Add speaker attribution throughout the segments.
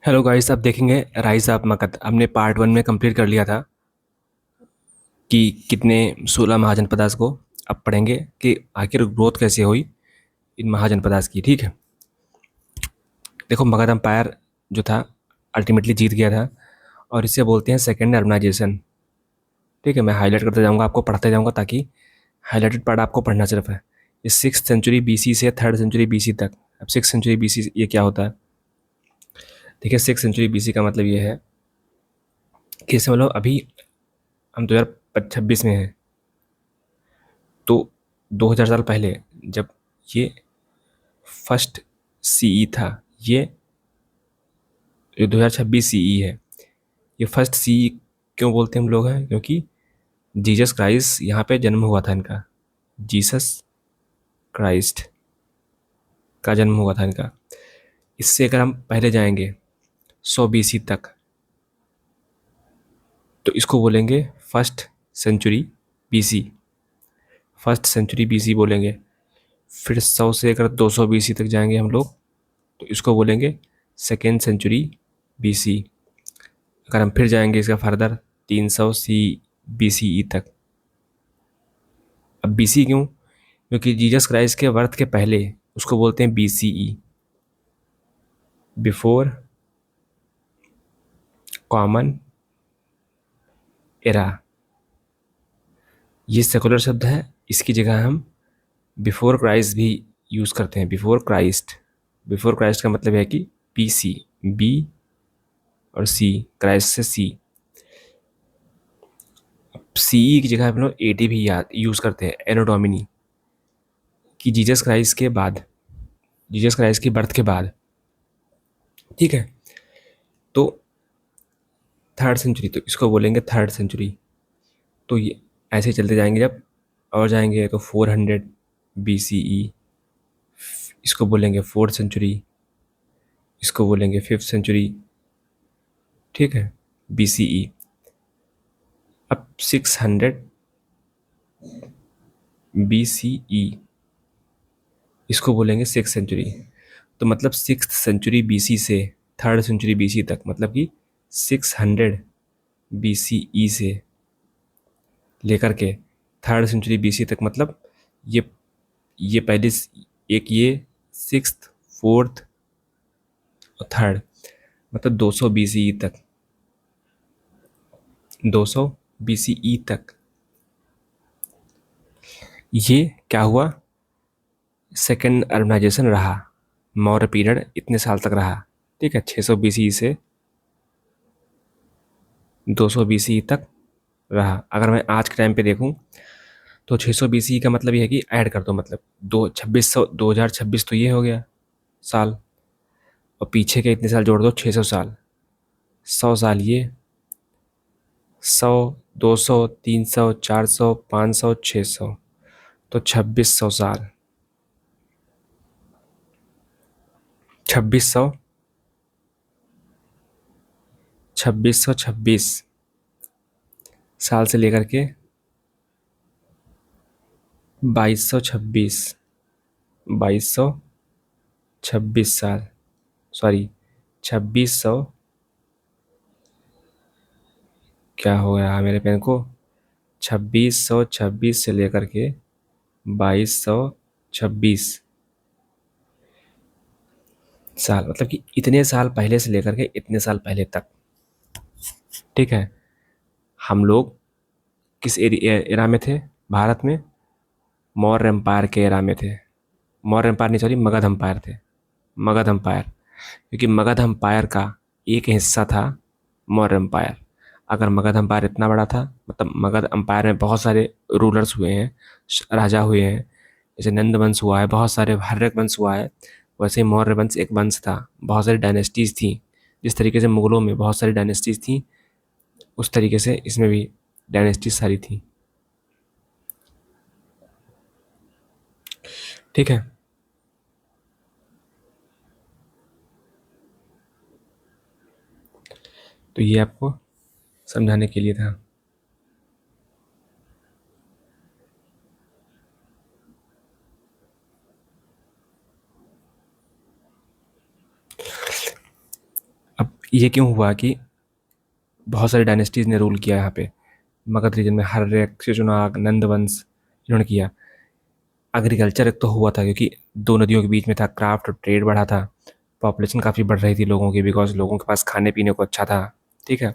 Speaker 1: Hello guys, अब देखेंगे rise of Magadh. हमने पार्ट वन में कंप्लीट कर लिया था कि कितने 16 महाजनपदास को। अब पढ़ेंगे कि आखिर ग्रोथ कैसे हुई इन महाजनपदास की। ठीक है, देखो मगध एम्पायर जो था अल्टीमेटली जीत गया था और इसे बोलते हैं सेकेंड अर्बनाइजेशन। ठीक है, मैं हाईलाइट करते जाऊंगा, आपको पढ़ते जाऊंगा ताकि हाईलाइटेड पार्ट आपको पढ़ना सिर्फ है। ये 6th सेंचुरी बीसी से 3rd सेंचुरी बीसी तक। अब 6th सेंचुरी बीसी ये क्या होता है? देखिए, 6th सेंचुरी बीसी का मतलब ये है कि इससे मतलब अभी हम 2026 में हैं, तो 2000 साल पहले जब ये फर्स्ट सीई था, ये 2026 सीई है। ये फर्स्ट सीई क्यों बोलते हैं हम लोग हैं? क्योंकि जीसस क्राइस्ट यहाँ पे जन्म हुआ था इनका। जीसस क्राइस्ट का जन्म हुआ था इनका। इससे अगर हम पहले जाएंगे 100 बीसी तक, तो इसको बोलेंगे first century BC. First century BC बोलेंगे। फिर 100 से अगर 200 बीसी तक जाएंगे हम लोग, तो इसको बोलेंगे सेकेंड सेंचुरी बीसी। अगर हम फिर जाएंगे इसका फर्दर 300 सी बीसीई तक। अब बीसी क्यों? क्योंकि जीसस क्राइस्ट के बर्थ के पहले उसको बोलते हैं बीसीई, बिफोर कॉमन एरा। ये सेकुलर शब्द है, इसकी जगह हम बिफोर क्राइस्ट भी यूज़ करते हैं। बिफोर क्राइस्ट, बिफोर क्राइस्ट का मतलब है कि बीसी, बी और सी, क्राइस्ट से सी। सीई की जगह हम लोग एटी भी याद यूज़ करते हैं, एनो डोमिनी, कि जीसस क्राइस्ट के बाद, जीसस क्राइस्ट की बर्थ के बाद। ठीक है, तो 3rd सेंचुरी, तो इसको बोलेंगे 3rd सेंचुरी। तो ये ऐसे चलते जाएंगे, जब और जाएंगे तो 400 बीसीई, इसको बोलेंगे 4th सेंचुरी, इसको बोलेंगे 5th सेंचुरी। ठीक है, बीसीई। अब 600 बीसीई, इसको बोलेंगे 6th सेंचुरी। तो मतलब 6th सेंचुरी बीसी से 3rd सेंचुरी बीसी तक, मतलब कि 600 बीसीई से लेकर के 3rd सेंचुरी बीसी तक, मतलब ये ये पहले एक ये 6th, 4th और 3rd, मतलब 200 बीसीई तक, 200 बीसीई तक ये क्या हुआ? सेकेंड अर्बनाइजेशन रहा। मौर्य पीरियड इतने साल तक रहा। ठीक है, 600 बीसीई से 200 बीसीई तक रहा। अगर मैं आज के टाइम पे देखूं, तो 600 बीसीई का मतलब ये है कि ऐड कर दो, मतलब 2026 तो ये हो गया साल, और पीछे के इतने साल जोड़ दो, 600 साल, 100 साल ये, 100, 200, 300, 400, 500, 600, तो 2600 साल, 2600, 2626 साल से लेकर के 2226, 2226 साल, सॉरी 2600, क्या हो रहा है मेरे पेन को, 2626 से लेकर के 2226 साल, मतलब कि इतने साल पहले से लेकर के इतने साल पहले तक। ठीक है, हम लोग किस एरा में थे भारत में? मौर्य एम्पायर के एरा में थे। मौर्य एम्पायर नहीं, सॉरी, मगध एम्पायर थे। मगध एम्पायर, क्योंकि मगध एम्पायर का एक हिस्सा था मौर्य एम्पायर। अगर मगध एम्पायर इतना बड़ा था, मतलब मगध एम्पायर में बहुत सारे रूलर्स हुए हैं, राजा हुए हैं, जैसे नंद वंश हुआ है, बहुत सारे हर्यक वंश हुआ है, वैसे ही मौर्य वंश एक वंश था। बहुत सारी डायनेस्टीज थी। जिस तरीके से मुगलों में बहुत सारी डायनेस्टीज थी, उस तरीके से इसमें भी डायनेस्टीज सारी थी। ठीक है, तो ये आपको समझाने के लिए था। अब ये क्यों हुआ कि बहुत सारी डायनेस्टीज़ ने रूल किया यहाँ पे मगध रीजन में, हर्यक, शिशुनाग, नंदवंश, इन्होंने किया। एग्रीकल्चर एक तो हुआ था क्योंकि दो नदियों के बीच में था, क्राफ्ट और ट्रेड बढ़ा था, पॉपुलेशन काफ़ी बढ़ रही थी लोगों की, बिकॉज लोगों के पास खाने पीने को अच्छा था। ठीक है।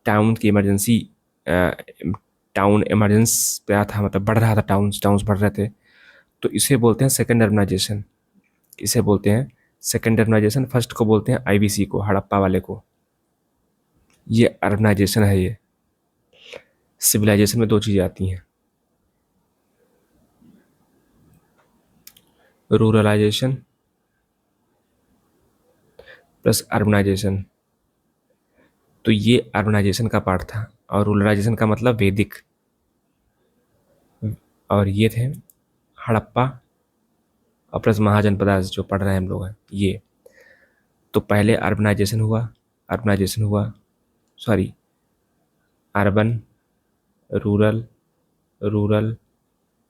Speaker 1: टाउन की इमरजेंसी, टाउन इमरजेंस पे आया था, मतलब बढ़ रहा था, टाउन्स टाउन्स बढ़ रहे थे। तो इसे बोलते हैं सेकेंड अर्बनाइजेशन। इसे बोलते हैं सेकेंड अर्बनाइजेशन। फर्स्ट को बोलते हैं आईबीसी को, हड़प्पा वाले को। ये अर्बनाइजेशन है। ये सिविलाइजेशन में दो चीज़ें आती हैं, रूरलाइजेशन प्लस अर्बनाइजेशन। तो ये अर्बनाइजेशन का पार्ट था, और रूरलाइजेशन का मतलब वैदिक। और ये थे हड़प्पा और प्लस महाजनपदास जो पढ़ रहे हैं हम लोग हैं ये। तो पहले अर्बनाइजेशन हुआ, अर्बनाइजेशन हुआ, sorry, urban, rural, rural,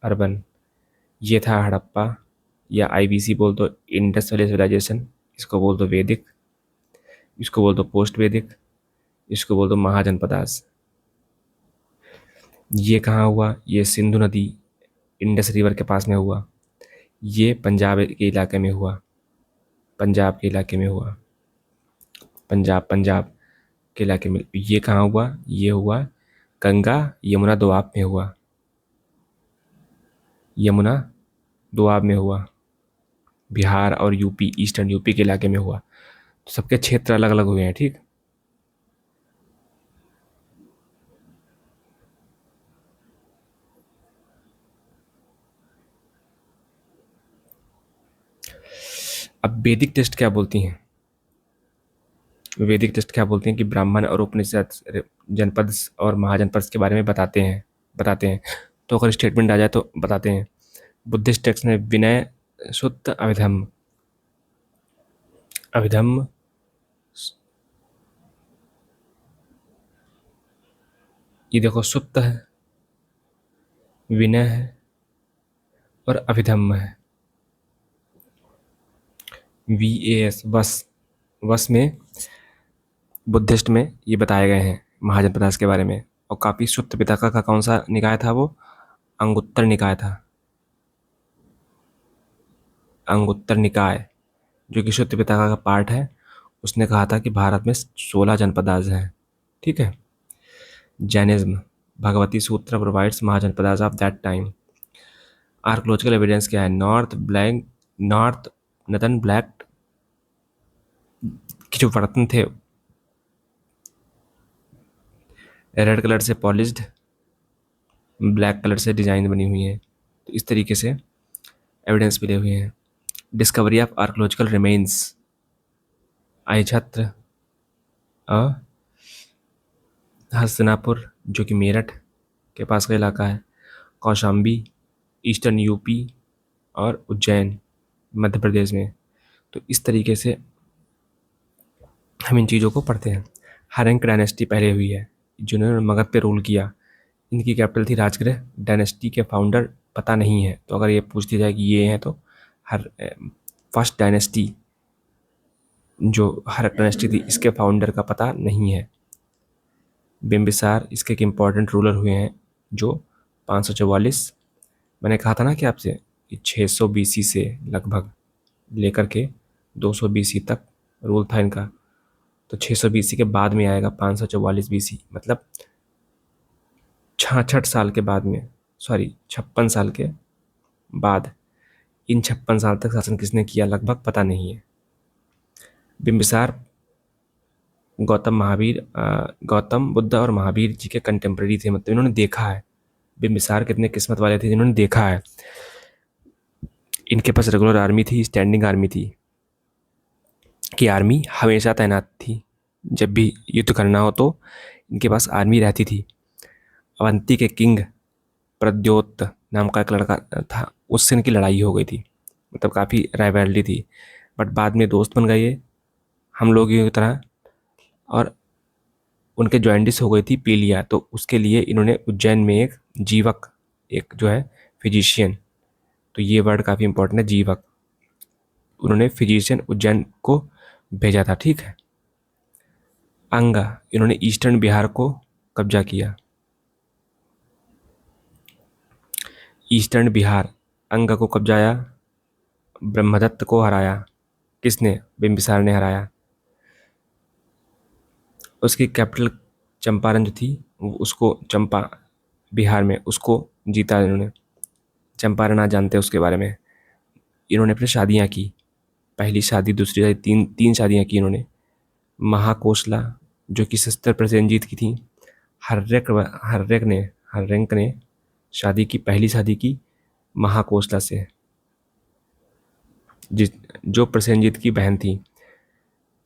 Speaker 1: urban. ये था हड़प्पा, या आईबीसी बोल दो, इंडस वैली सिविलाइजेशन। इसको बोल दो वैदिक, इसको बोल दो पोस्ट वैदिक, इसको बोल दो महाजनपदास। ये कहाँ हुआ? ये सिंधु नदी, इंडस रिवर के पास में हुआ। ये पंजाब के इलाके में हुआ, पंजाब के इलाके में हुआ, पंजाब के इलाके में। ये कहाँ हुआ? ये हुआ गंगा यमुना दोआब में हुआ, यमुना दोआब में हुआ। बिहार और यूपी, ईस्टर्न यूपी के इलाके में हुआ। तो सबके क्षेत्र अलग अलग हुए हैं। ठीक। अब वैदिक टेस्ट क्या बोलती हैं? वैदिक टेस्ट क्या बोलते हैं कि ब्राह्मण और उपनिषद जनपद और महाजनपद के बारे में बताते हैं। तो अगर स्टेटमेंट आ जाए तो बताते हैं। बुद्धिस्ट टेक्स्ट में विनय, सुत्त, अभिधम्म, अभिधम्म, ये देखो, सुत्त है, विनय है और अभिधम्म है। VAS, वस, वस में बुद्धिस्ट में ये बताए गए हैं महाजनपदास के बारे में। और काफ़ी सुत्त पिटका का कौन सा निकाय था? वो अंगुत्तर निकाय था, अंगुत्तर निकाय, जो कि सुत्त पिटका का पार्ट है। उसने कहा था कि भारत में 16 जनपदास हैं। ठीक है। जैनिज्म, भगवती सूत्र provides mahajanapadas of that time. Archaeological evidence क्या है? नॉर्थ नदन ब्लैक के जो बर्तन थे, रेड कलर से पॉलिश्ड, ब्लैक कलर से डिजाइन बनी हुई है। तो इस तरीके से एविडेंस मिले हुए हैं। Discovery of archaeological remains, Ahichhatra, Hastinapur जो कि मेरठ के पास का इलाका है, कौशाम्बी ईस्टर्न यूपी, और उज्जैन मध्य प्रदेश में। तो इस तरीके से हम इन चीज़ों को पढ़ते हैं। हर्यंक डायनेस्टी पहले हुई है, जिन्होंने मगध पे रूल किया। इनकी कैपिटल थी राजगृह। डायनेस्टी के फाउंडर पता नहीं है, तो अगर ये पूछ दिया जाए कि ये हैं तो हर फर्स्ट डायनेस्टी, जो हर्यक डायनेस्टी थी, इसके फाउंडर का पता नहीं है। बिम्बिसार इसके एक इम्पॉर्टेंट रूलर हुए हैं, जो 544, मैंने कहा था ना कि आपसे कि 600 BC से लगभग लेकर के 200 BC तक रूल था इनका। तो 600 BC के बाद में आएगा 544 BC, मतलब 66 साल के बाद में, सॉरी 56 साल के बाद। इन 56 साल तक शासन किसने किया लगभग पता नहीं है। बिम्बिसार गौतम बुद्ध और महावीर जी के कंटेम्प्रेरी थे, मतलब इन्होंने देखा है। बिम्बिसार कितने किस्मत वाले थे जिन्होंने देखा है। इनके पास रेगुलर आर्मी थी, स्टैंडिंग आर्मी थी, कि आर्मी हमेशा तैनात थी। जब भी युद्ध करना हो तो इनके पास आर्मी रहती थी। अवंती के किंग प्रद्योत नाम का एक लड़का था, उससे इनकी लड़ाई हो गई थी, मतलब काफ़ी राइवलरी थी। बट बाद में दोस्त बन गए ये हम लोग की तरह, और उनके जॉइंटिस हो गई थी पीलिया। तो उसके लिए इन्होंने उज्जैन में एक जीवक, एक जो है फिजिशियन, तो ये वर्ड काफ़ी इंपॉर्टेंट है, जीवक। उन्होंने फिजिशियन उज्जैन को भेजा था। ठीक है। अंगा, इन्होंने ईस्टर्न बिहार को कब्जा किया। ईस्टर्न बिहार, अंगा को कब्जाया, ब्रह्मदत्त को हराया। किसने? बिम्बिसार ने हराया। उसकी कैपिटल चंपारण जो थी उसको, चंपा बिहार में, उसको जीता इन्होंने। चंपारण आज जानते हैं उसके बारे में। इन्होंने अपनी शादियाँ की, पहली शादी, दूसरी शादी, तीन तीन शादियाँ की इन्होंने। महाकोशला जो कि शस्त्र प्रसेनजीत की थी। हर्यक हर्यक ने हर्यंक ने शादी की, पहली शादी की महाकोशला से, जिस जो प्रसेनजीत की बहन थी,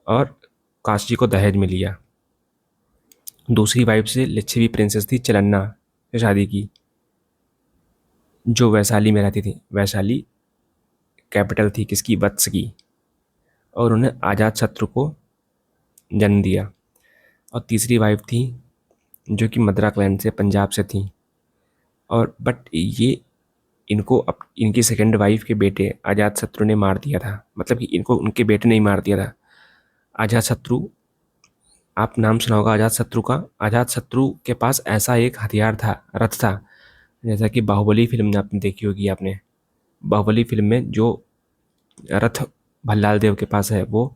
Speaker 1: और काशी को दहेज में लिया। दूसरी वाइफ से लिच्छवी प्रिंसेस थी चलन्ना से शादी की, जो वैशाली में रहती थी। वैशाली कैपिटल थी किसकी? वत्स की। और उन्हें आजाद शत्रु को जन्म दिया। और तीसरी वाइफ थी जो कि मद्रा क्लैन से, पंजाब से थी। और बट ये, इनको इनकी सेकंड वाइफ के बेटे अजात शत्रु ने मार दिया था। मतलब कि इनको उनके बेटे ने ही मार दिया था। अजात शत्रु, आप नाम सुना होगा अजात शत्रु का। अजात शत्रु के पास ऐसा एक हथियार था, रथ था, जैसा कि बाहुबली फिल्म में आपने देखी होगी। आपने बाहुबली फिल्म में जो रथ भल्लाल देव के पास है, वो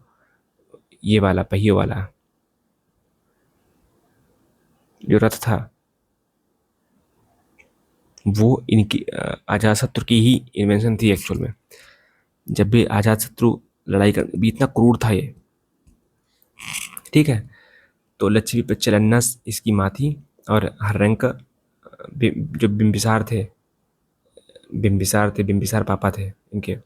Speaker 1: ये वाला पहिए वाला जो रथ था, वो इनकी अजातशत्रु की ही इन्वेंशन थी एक्चुअल में। जब भी अजातशत्रु लड़ाई कर, भी इतना क्रूर था ये, ठीक है। तो लच्छवी पेच्चलन्नस इसकी माँ थी, और हर्यंक जो बिम्बिसार पापा थे इनके।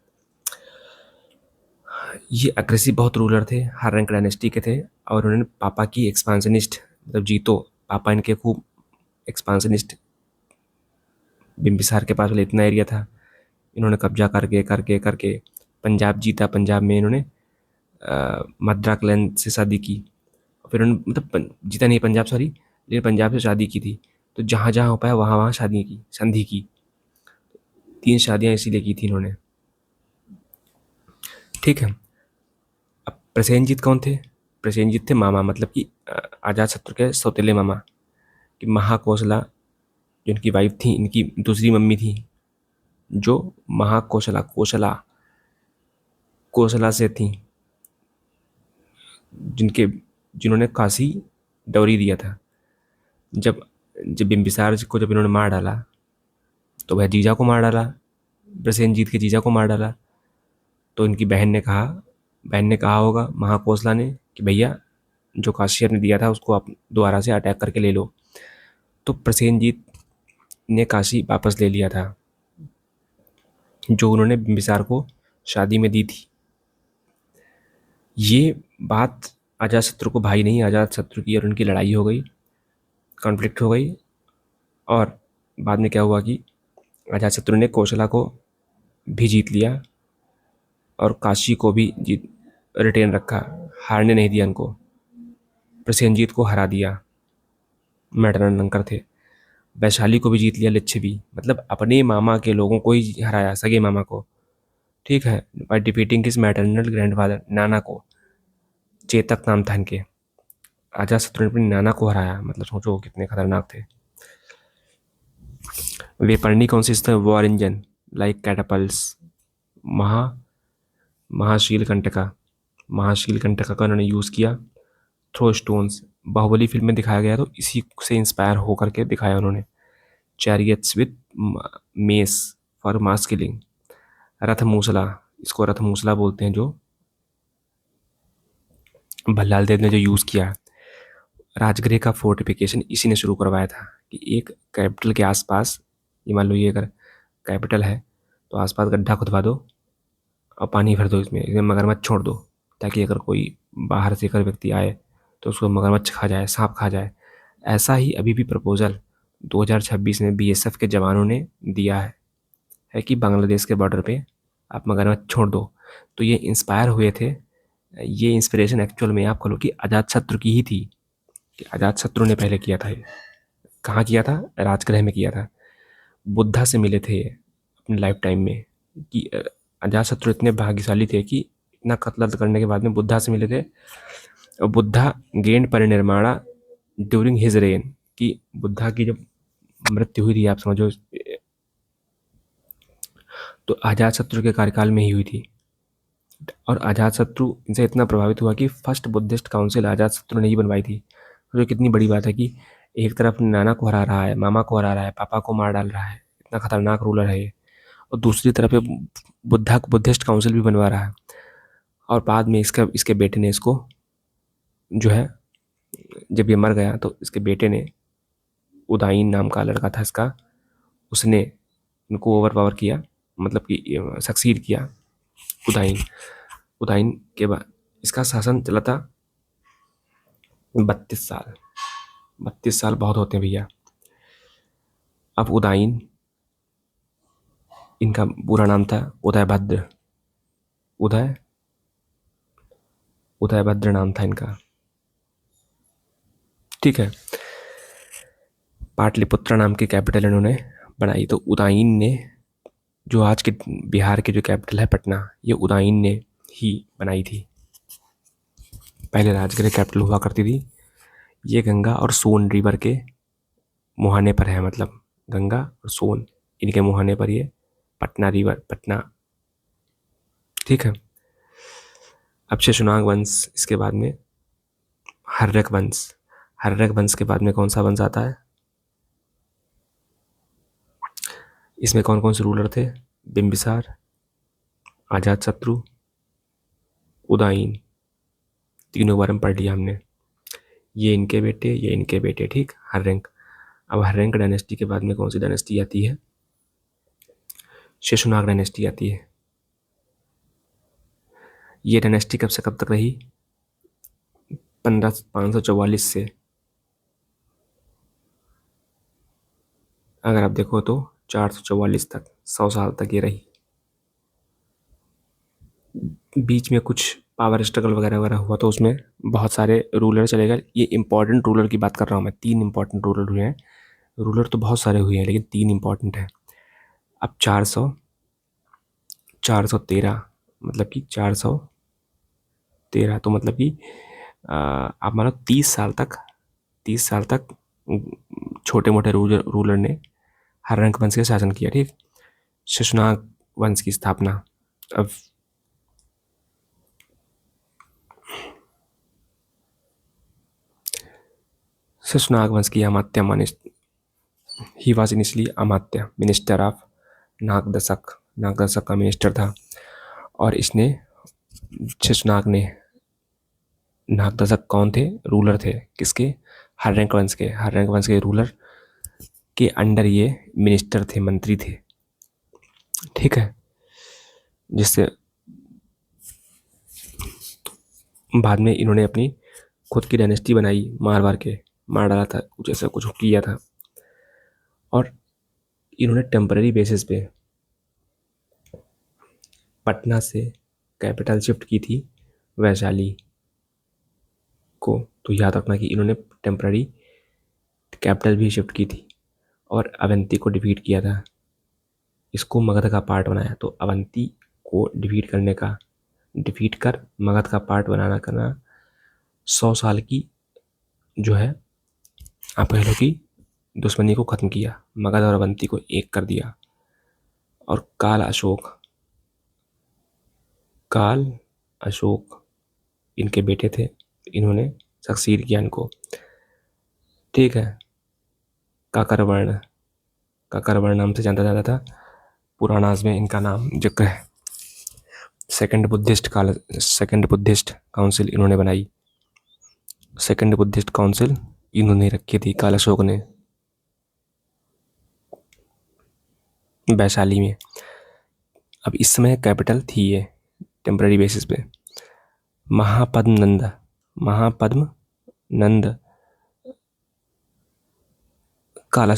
Speaker 1: ये अग्रेसिव बहुत रूलर थे, हर्यंक डायनेस्टी के थे। और उन्होंने पापा की एक्सपांशनिस्ट, मतलब जीतो, पापा इनके खूब एक्सपांशनिस्ट, बिम्बिसार के पास वाले इतना एरिया था, इन्होंने कब्जा करके करके करके पंजाब जीता। पंजाब में इन्होंने मद्रा क्लैन से शादी की। फिर उन्होंने, मतलब जीता नहीं पंजाब, सॉरी, लेकिन पंजाब से शादी की थी। तो जहाँ जहाँ हो पाया वहाँ वहाँ शादी की, संधि की। 3 शादियाँ इसीलिए की थी इन्होंने, ठीक है। अब प्रसेनजीत कौन थे? प्रसेनजीत थे मामा, मतलब कि अजातशत्रु के सौतेले मामा। कि महाकोशला जो इनकी वाइफ थी, इनकी दूसरी मम्मी थी, जो महाकोशला कोशला कोसला से थी, जिन्होंने काशी डौरी दिया था। जब जब बिम्बिसार को जब इन्होंने मार डाला, तो वह जीजा को मार डाला, प्रसेनजीत के जीजा को मार डाला। तो इनकी बहन ने कहा होगा महाकोसला ने कि भैया, जो काशी ने दिया था उसको आप दोबारा से अटैक करके ले लो। तो प्रसेनजीत ने काशी वापस ले लिया था, जो उन्होंने बिम्बिसार को शादी में दी थी। ये बात अजातशत्रु को भाई नहीं, अजातशत्रु की और उनकी लड़ाई हो गई, कॉन्फ्लिक्ट हो गई। और बाद में क्या हुआ कि अजातशत्रु ने कोशला को भी जीत लिया, और काशी को भी जीत रिटेन रखा, हारने नहीं दिया उनको। प्रसेनजीत को हरा दिया, मैटरन अंकर थे। वैशाली को भी जीत लिया लिच्छवी, मतलब अपने मामा के लोगों को ही हराया, सगे मामा को, ठीक है। By defeating his maternal grandfather, नाना को, चेतक नाम था इनके। अजातशत्रु ने अपने नाना को हराया, मतलब सोचो वो कितने खतरनाक थे। वेपरनी consist of war engine like catapults, महा महाशील कंटका, महाशील कंटका का उन्होंने यूज़ किया। थ्रो स्टोन्स, बाहुबली फिल्म में दिखाया गया, तो इसी से इंस्पायर होकर के दिखाया उन्होंने। Chariots with mess for mass killing, रथ मूसला, इसको रथ मूसला बोलते हैं, जो भल्लाल देव ने जो यूज़ किया। राजगृह का फोर्टिफिकेशन इसी ने शुरू करवाया था, कि एक कैपिटल के आसपास, ये मान लो ये अगर कैपिटल है, तो आसपास गड्ढा खुदवा दो और पानी भर दो, इसमें मगरमच्छ छोड़ दो, ताकि अगर कोई बाहर से अगर व्यक्ति आए तो उसको मगरमच्छ खा जाए, सांप खा जाए। ऐसा ही अभी भी प्रपोजल 2026 में बीएसएफ के जवानों ने दिया है कि बांग्लादेश के बॉर्डर पे आप मगरमच्छ छोड़ दो। तो ये इंस्पायर हुए थे, ये इंस्पिरेशन एक्चुअल में आप कहो कि अजातशत्रु की ही थी, कि अजातशत्रु ने पहले किया था ये। कहाँ किया था? राजगृह में किया था। बुद्धा से मिले थे अपने लाइफ टाइम में, कि अजातशत्रु इतने भाग्यशाली थे कि इतना कत्ल करने के बाद में बुद्धा से मिले थे, बुद्धा गेंड परिनिर्माणा ड्यूरिंग हिज रेन, कि बुद्धा की जब मृत्यु हुई थी, आप समझो, तो अजातशत्रु के कार्यकाल में ही हुई थी। और अजातशत्रु इनसे इतना प्रभावित हुआ कि फर्स्ट बुद्धिस्ट काउंसिल अजातशत्रु ने ही बनवाई थी। तो कितनी बड़ी बात है कि एक तरफ नाना को हरा रहा है, मामा को हरा रहा है, पापा को मार डाल रहा है, इतना खतरनाक रूलर है ये, और दूसरी तरफ ये बुद्धा बुद्धिस्ट काउंसिल भी बनवा रहा है। और बाद में इसके बेटे ने इसको जो है, जब ये मर गया तो इसके बेटे ने, उदाइन नाम का लड़का था इसका, उसने इनको ओवर पावर किया, मतलब कि सक्सीड किया। उदाइन उदाइन के बाद इसका शासन चला था 32 साल। 32 साल बहुत होते हैं भैया। अब उदाइन, इनका पूरा नाम था उदयभद्र। उदयभद्र नाम था इनका, ठीक है। पाटलिपुत्र नाम की कैपिटल इन्होंने बनाई। तो उदाइन ने, जो आज के बिहार की जो कैपिटल है पटना, ये उदाइन ने ही बनाई थी। पहले राजगृह कैपिटल हुआ करती थी। ये गंगा और सोन रिवर के मुहाने पर है, मतलब गंगा और सोन इनके मुहाने पर ये पटना रिवर, पटना, ठीक है। अब शेषनाग वंश, इसके बाद में हर्रक वंश। हर्रक वंश के बाद में कौन सा वंश आता है? इसमें कौन कौन से रूलर थे? बिंबिसार, अजातशत्रु, उदाइन, तीनों बार में पढ़ लिया हमने। ये इनके बेटे, ये इनके बेटे, ठीक। हर्रंक। अब हर्रंक डायनेस्टी के बाद में कौन सी डायनेस्टी आती है? शेषनाग डायनेस्टी आती है। ये डायनेस्टी कब से कब तक रही? 544 से, अगर आप देखो तो 444 तक, 100 साल तक ये रही। बीच में कुछ पावर स्ट्रगल वगैरह वगैरह हुआ तो उसमें बहुत सारे रूलर चले गए। ये इंपॉर्टेंट रूलर की बात कर रहा हूँ मैं, 3 इंपॉर्टेंट रूलर हुए हैं। रूलर तो बहुत सारे हुए हैं लेकिन 3 इंपॉर्टेंट हैं। अब 413, मतलब कि 413, तो मतलब कि आप मानो 30 साल तक छोटे मोटे रूलर ने हर्रंक वंश के शासन किया, ठीक। शेषनाग वंश की स्थापना। अब शेषनाग वंश की अमात्य माने, he was initially amatya, minister of Nagadashaka. Nagadashaka का मिनिस्टर था। और इसने, शेषनाग ने, नागदशक कौन थे? रूलर थे। किसके? हर्रंक वंश के। हर्रंक वंश के रूलर के अंडर ये मिनिस्टर थे, मंत्री थे, ठीक है। जिससे बाद में इन्होंने अपनी खुद की डायनेस्टी बनाई, मार के मार डाला था, कुछ ऐसा कुछ किया था। और इन्होंने टेम्पररी बेसिस पे पटना से कैपिटल शिफ्ट की थी वैशाली को। तो याद रखना कि इन्होंने टेम्पररी कैपिटल भी शिफ्ट की थी और अवंती को डिफीट किया था, इसको मगध का पार्ट बनाया। तो अवंती को डिफीट कर मगध का पार्ट बनाना करना 100 साल की जो है, आप कह लो कि दुश्मनी को खत्म किया, मगध और अवंती को एक कर दिया। और काल अशोक इनके बेटे थे, इन्होंने सक्सीड किया इनको, ठीक है। काकरवर्ण नाम से जाना जाता था। पुराणास में इनका नाम जिक्र है। सेकंड बुद्धिस्ट काउंसिल इन्होंने बनाई। सेकंड बुद्धिस्ट काउंसिल इन्होंने रखी थी, काल अशोक ने, वैशाली में। अब इस समय कैपिटल थी ये टेम्पररी बेसिस पे। महापद्म नंद काल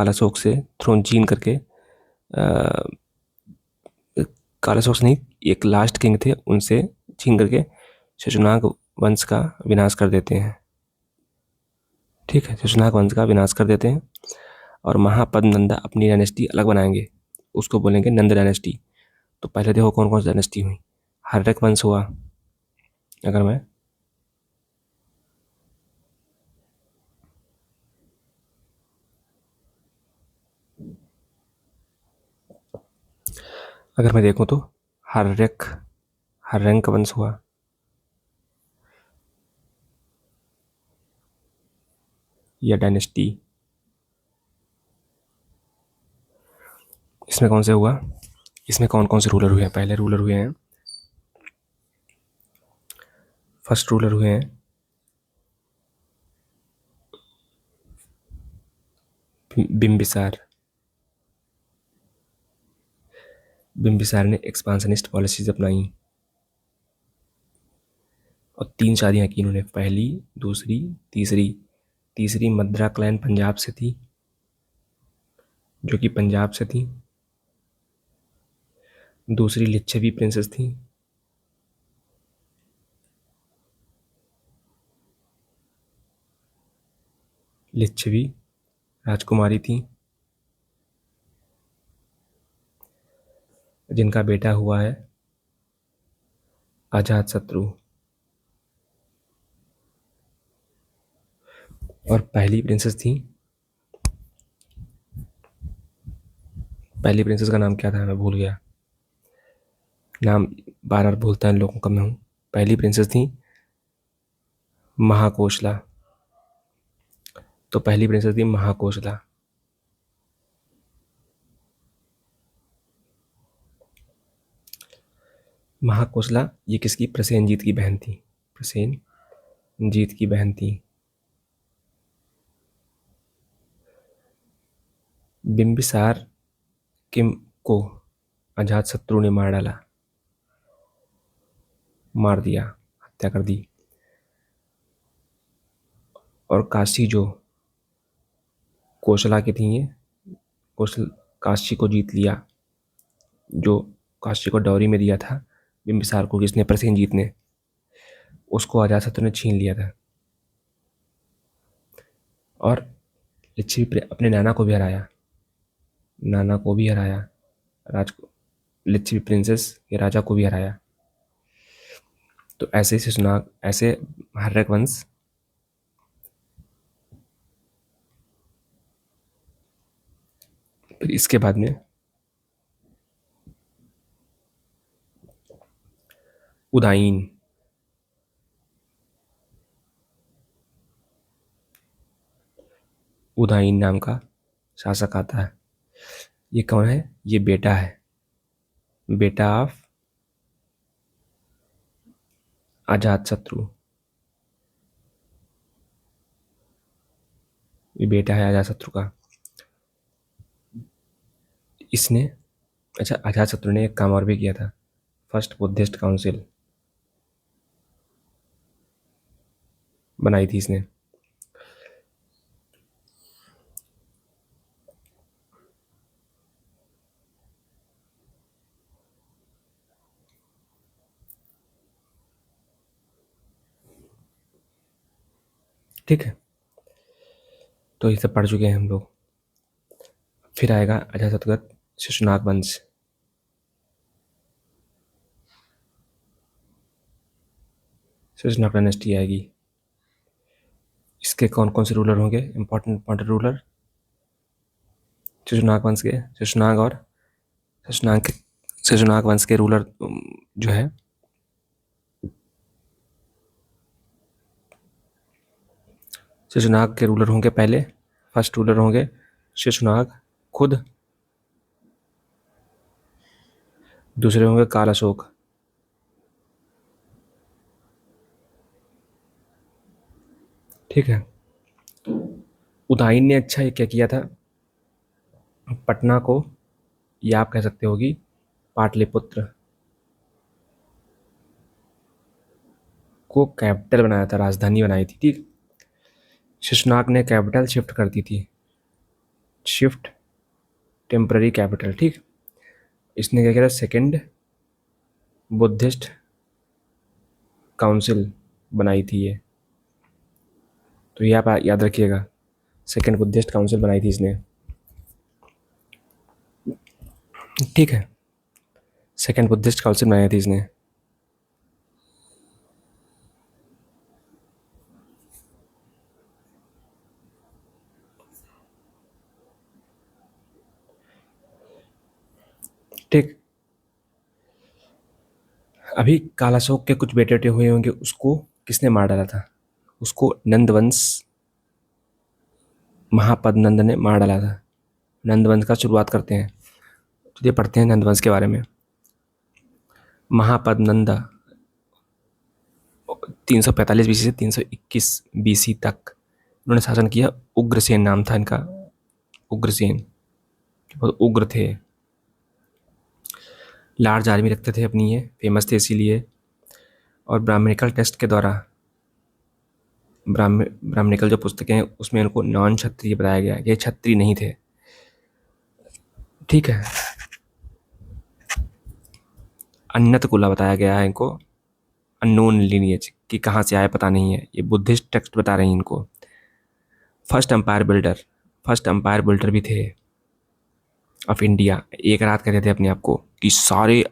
Speaker 1: अशोक से थ्रोन छीन करके, काल अशोक से नहीं, एक लास्ट किंग थे, उनसे छीन करके शेषनाग वंश का विनाश कर देते हैं, ठीक है। शेषनाग वंश का विनाश कर देते हैं और महापद्मनंदा अपनी डायनेस्टी अलग बनाएंगे, उसको बोलेंगे नंद डायनेस्टी। तो पहले देखो कौन कौन सी डायनेस्टी हुई। हर्रक वंश हुआ, अगर मैं अगर मैं देखूँ तो हर्रंक का वंश हुआ। या डायनेस्टी, इसमें कौन से हुआ? इसमें कौन कौन से रूलर हुए हैं? पहले रूलर हुए हैं, फर्स्ट रूलर हुए हैं बिम्बिसार। बिम्बिसार ने एक्सपांशनिस्ट पॉलिसीज अपनाई और 3 शादियां की इन्होंने, पहली, दूसरी, तीसरी। तीसरी मद्रा क्लैन पंजाब से थी, जो कि पंजाब से थी। दूसरी लिच्छवी प्रिंसेस थी। लिच्छवी राजकुमारी थी, जिनका बेटा हुआ है अजातशत्रु। और पहली प्रिंसेस थी, पहली प्रिंसेस का नाम क्या था, मैं भूल गया नाम, बार बार भूलता है लोगों का मैं हूँ। पहली प्रिंसेस थी महाकोशला। तो पहली प्रिंसेस थी महाकोशला। महाकोशला ये किसकी? प्रसेनजीत की बहन थी। प्रसेनजीत की बहन थी। बिम्बिसार किम को अजातशत्रु ने मार डाला, मार दिया, हत्या कर दी। और काशी जो कोशला की थी, ये कोशल काशी को जीत लिया, जो काशी को डॉरी में दिया था बिम्बिसार को, किसने? प्रसेनजीत ने। उसको अजातशत्रु ने छीन लिया था। और लिच्छवी अपने नाना को भी हराया, नाना को भी हराया, राज लिच्छवी प्रिंसेस के राजा को भी हराया। तो ऐसे शिशुनाग, ऐसे हर्रक वंश फिर इसके बाद में उदाईन। उदाईन नाम का शासक आता है। ये कौन है? ये बेटा है, बेटा ऑफ अजातशत्रु। ये बेटा है अजातशत्रु का। इसने, अच्छा, अजातशत्रु ने एक काम और भी किया था, फर्स्ट बुद्धिस्ट काउंसिल बनाई थी इसने। ठीक है, तो ये सब पढ़ चुके हैं हम लोग। फिर आएगा अजातशत्रु का शिशुनाग वंश। शिशुनाग डायनेस्टी आएगी। इसके कौन कौन से रूलर होंगे? इंपॉर्टेंट इंपॉर्टेंट रूलर शिशुनाग वंश के, शिशुनाग और शिशुनाग वंश के रूलर जो है, शिशुनाग के रूलर होंगे पहले, फर्स्ट रूलर होंगे शिशुनाग खुद। दूसरे होंगे काल अशोक। ठीक है। उदाईन ने अच्छा ये क्या किया था, पटना को, या आप कह सकते हो कि पाटलिपुत्र को कैपिटल बनाया था, राजधानी बनाई थी। ठीक। शिशुनाग ने कैपिटल शिफ्ट कर दी थी, शिफ्ट टेम्पररी कैपिटल। ठीक। इसने क्या किया था? सेकेंड बुद्धिस्ट काउंसिल बनाई थी ये, तो ये आप याद रखिएगा, सेकेंड बुद्धिस्ट काउंसिल बनाई थी इसने। ठीक है, सेकेंड बुद्धिस्ट काउंसिल बनाई थी इसने। ठीक। अभी कालाशोक के कुछ बेटे हुए होंगे, उसको किसने मार डाला था? उसको नंदवंश महापद नंद ने मार डाला था। नंदवंश का शुरुआत करते हैं, चलिए पढ़ते हैं नंदवंश के बारे में। महापद नंद 345 बीसी से 321 बीसी तक उन्होंने शासन किया। उग्रसेन नाम था इनका, उग्रसेन, बहुत उग्र थे। लार्ज आर्मी रखते थे अपनी, ये फेमस थे इसीलिए। और ब्राह्मणिकल टेस्ट के द्वारा, ब्राह्मणिकल जो पुस्तकें हैं उसमें इनको नॉन क्षत्रिय बताया गया, ये क्षत्रिय नहीं थे। ठीक है। अन्नत कुला बताया गया है इनको, अननोन लीनिएज, कि कहाँ से आए पता नहीं है, ये बुद्धिस्ट टेक्स्ट बता रही हैं इनको। First empire builder, first empire builder भी थे ऑफ इंडिया। एक रात कहते थे अपने आप को कि सारे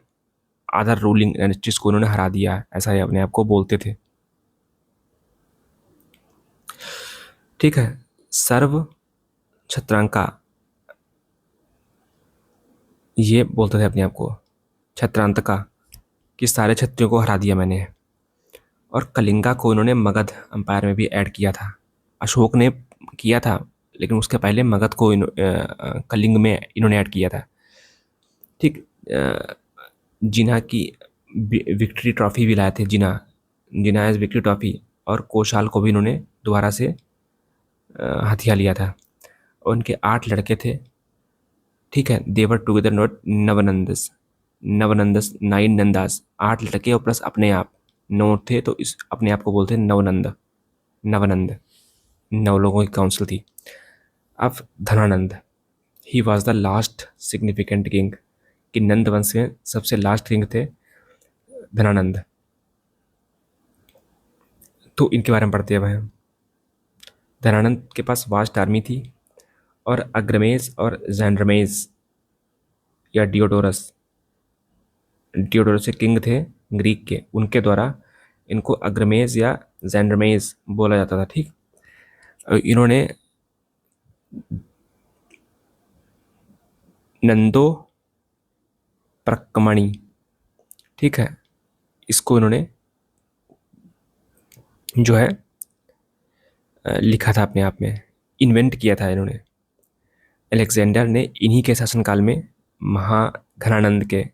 Speaker 1: अदर रूलिंग डायनेस्टीज को उन्होंने हरा दिया, ऐसा ही अपने आप को बोलते थे। ठीक है। सर्व छत्रांका, ये बोलते थे अपने आप को, छत्रांतका, कि सारे क्षत्रियों को हरा दिया मैंने। और कलिंगा को इन्होंने मगध अंपायर में भी ऐड किया था। अशोक ने किया था, लेकिन उसके पहले मगध को कलिंग में इन्होंने ऐड किया था। ठीक। जिना की विक्ट्री ट्रॉफी भी लाए थे, जिना, जिना एज विक्ट्री ट्रॉफी। और कोशाल को भी इन्होंने दोबारा से हथिया लिया था। और उनके 8 लड़के थे। ठीक है। देवर टुगेदर नॉट नवनंदस, नवनंदस 9 नंदास, 8 लड़के और प्लस अपने आप 9 थे, तो इस अपने आप को बोलते हैं नवनंद, नवनंद। 9 लोगों की काउंसिल थी। अब Dhanananda, he was the last significant king, कि नंद वंश में सबसे लास्ट किंग थे धनानंद। तो इनके बारे में पढ़ते हैं हम। धनानंद के पास वास्ट आर्मी थी। और अग्रमेज और जैंड्रमेज या डियोडोरस, डियोडोरस किंग थे ग्रीक के, उनके द्वारा इनको अग्रमेज या जैंड्रमेज बोला जाता था। ठीक। इन्होंने नंदो प्रकमणि, ठीक है, इसको इन्होंने जो है लिखा था अपने आप में, इन्वेंट किया था इन्होंने। अलेक्जेंडर ने इन्हीं के शासनकाल में, महाघनानंद के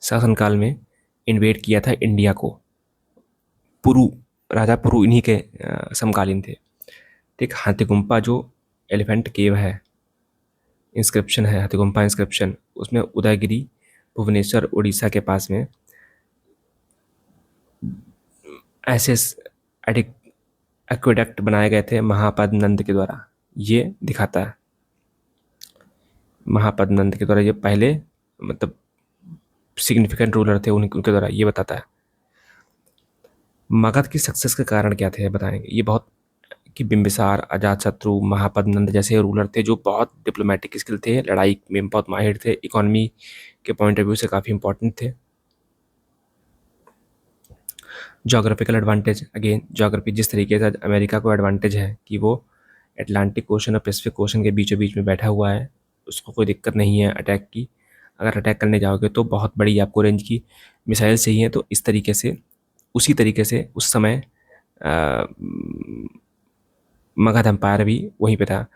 Speaker 1: शासनकाल में इन्वेट किया था इंडिया को। पुरु, राजा पुरु इन्हीं के समकालीन थे। ठीक। हाथीगुम्पा जो एलिफेंट केव है, इंस्क्रिप्शन है हाथीगुम्पा इंस्क्रिप्शन, उसमें उदयगिरी भुवनेश्वर उड़ीसा के पास में ऐसे एक्वेडक्ट बनाए गए थे महापद नंद के द्वारा, ये दिखाता है। महापद नंद के द्वारा ये पहले, मतलब सिग्निफिकेंट रूलर थे उनके द्वारा, ये बताता है। मगध की सक्सेस के कारण क्या थे बताएंगे ये बहुत, कि बिंबिसार, अजातशत्रु, महापद नंद जैसे रूलर थे जो बहुत डिप्लोमेटिक स्किल थे, लड़ाई में बहुत माहिर थे, इकोनॉमी के पॉइंट ऑफ व्यू से काफ़ी इंपॉर्टेंट थे। जोग्राफिकल एडवांटेज, अगेन जोग्राफी, जिस तरीके से अमेरिका को एडवांटेज है कि वो अटलांटिक ओशन और पैसिफिक ओशन के बीचों बीच में बैठा हुआ है, उसको कोई दिक्कत नहीं है अटैक की। अगर अटैक करने जाओगे तो बहुत बड़ी आपको रेंज की मिसाइल चाहिए, तो इस तरीके से, उसी तरीके से उस समय मगध एम्पायर भी वहीं पे था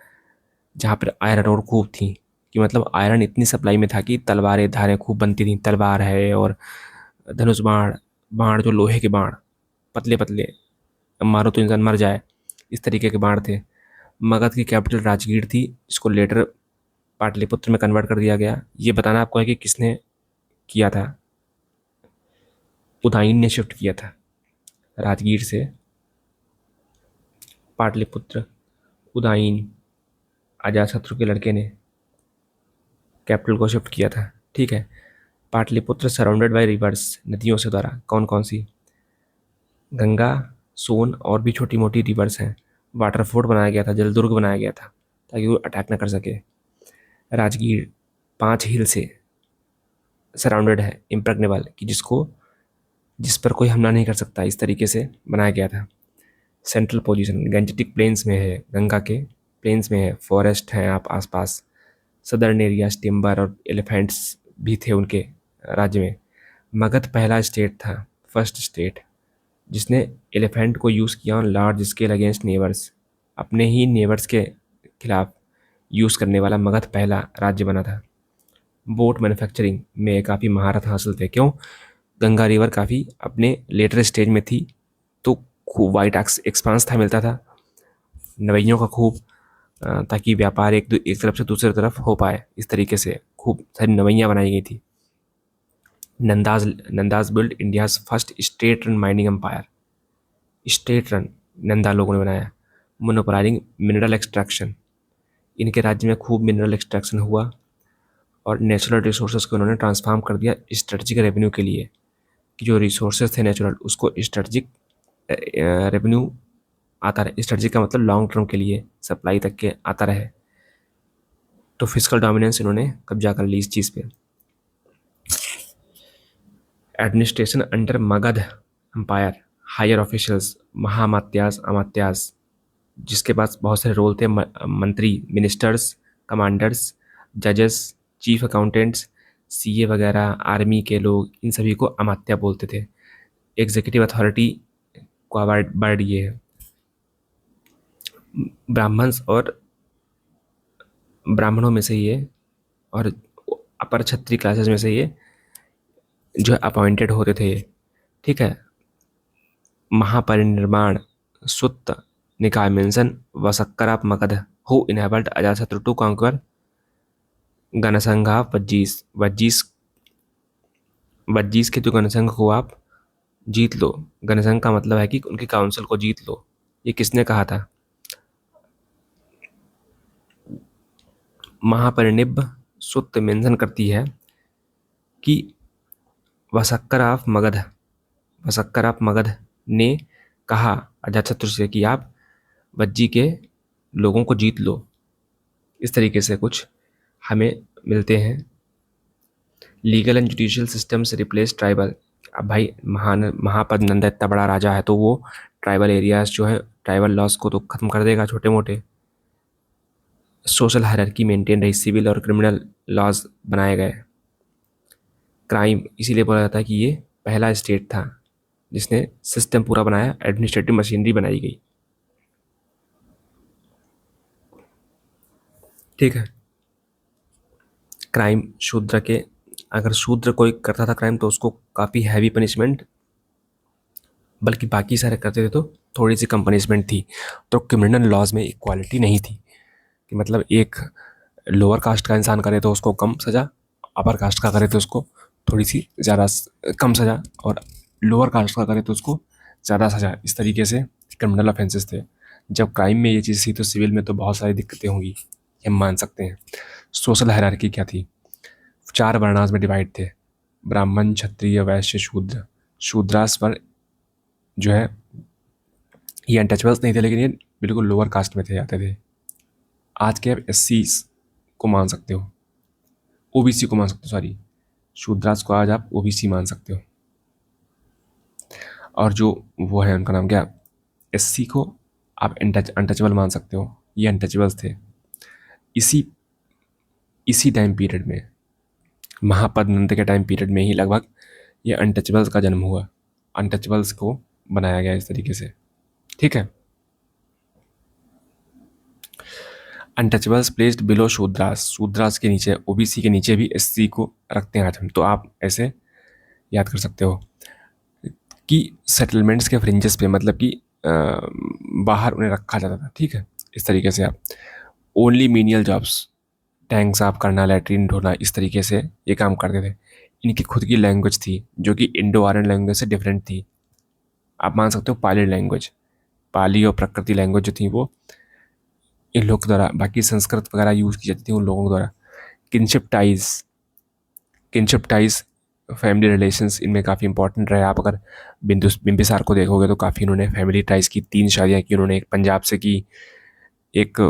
Speaker 1: जहाँ पर आयरन और खूब थी, कि मतलब आयरन इतनी सप्लाई में था कि तलवारें धारें खूब बनती थी। तलवार है और धनुष बाण, बाण जो लोहे के बाण, पतले पतले, मारो तो इंसान मर जाए, इस तरीके के बाण थे। मगध की कैपिटल राजगीर थी, इसको लेटर पाटलिपुत्र में कन्वर्ट कर दिया गया। ये बताना आपको है कि किसने किया था, उदयन ने शिफ्ट किया था राजगीर से पाटलिपुत्र। उदयन, अजातशत्रु के लड़के ने कैपिटल को शिफ्ट किया था। ठीक है। पाटलिपुत्र सराउंडेड बाय रिवर्स, नदियों से द्वारा, कौन कौन सी? गंगा, सोन और भी छोटी मोटी रिवर्स हैं। वाटर फोर्ट बनाया गया था, जलदुर्ग बनाया गया था ताकि वो अटैक ना कर सके। राजगीर 5 हिल से सराउंडेड है, इम्प्रग्नेबल, कि जिस पर कोई हमला नहीं कर सकता, इस तरीके से बनाया गया था। सेंट्रल पोजीशन गंजेटिक प्लेन्स में है, गंगा के प्लेन्स में है, फॉरेस्ट हैं आप आसपास। सदर्न एरिया टिम्बर और एलिफेंट्स भी थे उनके राज्य में। मगध पहला स्टेट था, फर्स्ट स्टेट, जिसने एलिफेंट को यूज़ किया on large scale against neighbours. अपने ही नेबर्स के खिलाफ यूज़ करने वाला मगध पहला राज्य बना था। बोट मैन्युफैक्चरिंग में काफ़ी महारत हासिल थे। क्यों? गंगा रिवर काफ़ी अपने लेटर स्टेज में थी, तो खूब वाइट एक्सपांस था, मिलता था नवैयों का खूब, ताकि व्यापार एक तरफ से दूसरी तरफ हो पाए। इस तरीके से खूब सारी नवैयाँ बनाई गई थी। Nandas Nandas build India's first state run mining empire. State run Nanda लोगों ने बनाया। मोनोपोलाइजिंग मिनरल एक्सट्रैक्शन, इनके राज्य में खूब मिनरल एक्सट्रैक्शन हुआ और नेचुरल रिसोर्सेज को उन्होंने ट्रांसफॉर्म कर दिया स्ट्रेटजिक रेवेन्यू के लिए, कि जो रिसोर्सेज थे नेचुरल, उसको स्ट्रेटजिक रेवेन्यू आता रहे। स्ट्रेटजिक का मतलब लॉन्ग टर्म के लिए सप्लाई तक के आता रहे। तो फिजिकल डोमिनेंस इन्होंने कब्जा कर ली इस चीज़ पे। Administration under Magadha empire, higher officials, mahamatyas, amatyas, जिसके पास बहुत सारे रोल थे, मंत्री, मिनिस्टर्स, कमांडर्स, जजेस, चीफ अकाउंटेंट्स, सीए वगैरह, आर्मी के लोग, इन सभी को अमात्या बोलते थे। एग्जीक्यूटिव अथॉरिटी का वर्ड ये है। ब्राह्मण्स और ब्राह्मणों में से ये और अपर क्षत्रिय क्लासेस में से ये जो अपॉइंटेड होते थे, ठीक है। Mahaparinirvana Sutta Nikaya mention Vassakara Magadha who enabled Ajatashatru to conquer ganasangha Vajjis. Vajjis Vajjis के जो गणसंघ को आप जीत लो। गणसंघ का मतलब है कि उनकी काउंसिल को जीत लो। ये किसने कहा था? महापरिनिब सुत्त मेंशन करती है कि वसक्कर ऑफ मगध, वसक्कर ऑफ मगध ने कहा अजातशत्रु से कि आप वज्जी के लोगों को जीत लो। इस तरीके से कुछ हमें मिलते हैं। लीगल एंड जुडिशियल सिस्टम से रिप्लेस ट्राइबल। अब भाई महापद नंदा इतना बड़ा राजा है, तो वो ट्राइबल एरियाज जो है, ट्राइबल लॉस को तो खत्म कर देगा, छोटे मोटे। सोशल हायरार्की मेंटेन रही, सिविल और क्रिमिनल लॉज बनाए गए। क्राइम इसीलिए बोला जाता है कि ये पहला स्टेट था जिसने सिस्टम पूरा बनाया, एडमिनिस्ट्रेटिव मशीनरी बनाई गई। ठीक है। क्राइम शूद्र के, अगर शूद्र कोई करता था क्राइम तो उसको काफ़ी हैवी पनिशमेंट, बल्कि बाकी सारे करते थे तो थोड़ी सी कम पनिशमेंट थी। तो क्रिमिनल लॉज में इक्वालिटी नहीं थी, कि मतलब एक लोअर कास्ट का इंसान करे तो उसको कम सज़ा, अपर कास्ट का करे तो उसको थोड़ी सी ज़्यादा कम सज़ा, और लोअर कास्ट का करे तो उसको ज़्यादा सज़ा। इस तरीके से क्रिमिनल ऑफेंसेस थे। जब क्राइम में ये चीज़ थी तो सिविल में तो बहुत सारी दिक्कतें होंगी, ये हम मान सकते हैं। सोशल हायरार्की क्या थी? 4 वर्णास में डिवाइड थे, ब्राह्मण, क्षत्रिय, वैश्य, शूद्र। शूद्रास पर जो है ये अनटचेबल्स नहीं थे, लेकिन ये बिल्कुल लोअर कास्ट में थे, आते थे। आज के आप एससी को मान सकते हो, ओबीसी को मान सकते हो, सॉरी, शूद्रास को आज आप ओबीसी मान सकते हो। और जो वो है उनका नाम क्या, एससी को आप अनटचेबल मान सकते हो। ये अनटचेबल्स थे। इसी इसी टाइम पीरियड में, महापद नंद के टाइम पीरियड में ही लगभग ये अनटचेबल्स का जन्म हुआ। अनटचेबल्स को बनाया गया इस तरीके से, ठीक है। Untouchables placed below Shudras, Shudras के नीचे, ओबीसी के नीचे भी एससी को रखते हैं आज हम। तो आप ऐसे याद कर सकते हो कि सेटलमेंट्स के फ्रिंजेस पे, मतलब कि बाहर उन्हें रखा जाता था, ठीक है। इस तरीके से आप ओनली मीनियल जॉब्स, टैंक साफ करना, लैट्रीन ढोना, इस तरीके से ये काम करते थे। इनकी खुद की लैंग्वेज थी जो कि इंडो आर्यन लैंग्वेज से डिफरेंट थी। आप मान सकते हो पाली लैंग्वेज, पाली और प्रकृति लैंग्वेज जो थी वो इन लोग द्वारा, बाकी संस्कृत वगैरह यूज़ की जाती थी उन लोगों द्वारा। Kinship ties, kinship ties, family relations इनमें काफ़ी इंपॉर्टेंट रहे। आप अगर बिंबिसार को देखोगे तो काफ़ी इन्होंने फैमिली टाइज की, 3 शादियाँ की उन्होंने। एक पंजाब से की, एक